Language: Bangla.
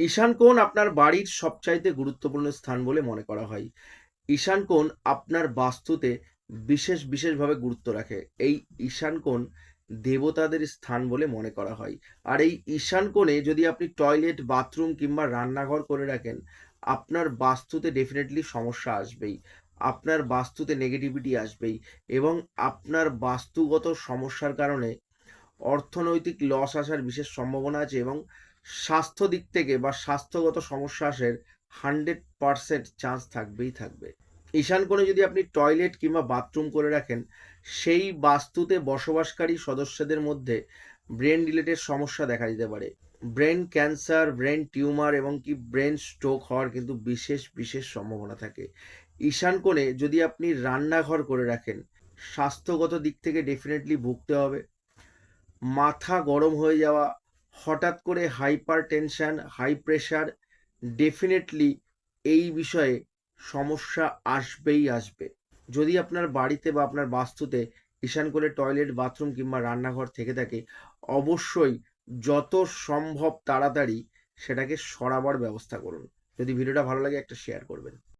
ঈশান কোণ আপনার বাড়ির সবচাইতে গুরুত্বপূর্ণ স্থান বলে মনে করা হয়। ঈশান কোণ আপনার বাস্তুতে বিশেষভাবে গুরুত্ব রাখে। এই ঈশান কোণ দেবতাদের স্থান বলে মনে করা হয়। আর এই ঈশান কোণে যদি আপনি টয়লেট, বাথরুম কিংবা রান্নাঘর করে রাখেন, আপনার বাস্তুতে ডেফিনেটলি সমস্যা আসবেই। আপনার বাস্তুতে নেগেটিভিটি আসবেই এবং আপনার বাস্তুগত সমস্যার কারণে অর্থনৈতিক লস আসার বিশেষ সম্ভাবনা আছে এবং স্বাস্থ্য দিক থেকে বা স্বাস্থ্যগত সমস্যা আসার 100% চান্স থাকবেই থাকবে। ঈশান কোণে যদি আপনি টয়লেট কিংবা বাথরুম করে রাখেন, সেই বাস্তুতে বসবাসকারী সদস্যদের মধ্যে ব্রেন রিলেটেড সমস্যা দেখা দিতে পারে। ব্রেন ক্যান্সার, ব্রেন টিউমার এবং কি ব্রেন স্ট্রোক হওয়ার কিন্তু বিশেষ সম্ভাবনা থাকে। ঈশান কোণে যদি আপনি রান্নাঘর করে রাখেন, স্বাস্থ্যগত দিক থেকে ডেফিনেটলি ভুগতে হবে। মাথা গরম হয়ে যাওয়া, হঠাৎ করে hypertension, high pressure, definitely এই বিষয়ে সমস্যা আসবেই আসবে। যদি আপনার বাড়িতে বা আপনার বাস্তুতে ঈশান কোণে টয়লেট, বাথরুম কিংবা রান্নাঘর থেকে থাকে, অবশ্যই যত সম্ভব তাড়াতাড়ি সেটাকে সরাবার ব্যবস্থা করুন। যদি ভিডিওটা ভালো লাগে একটা শেয়ার করবেন।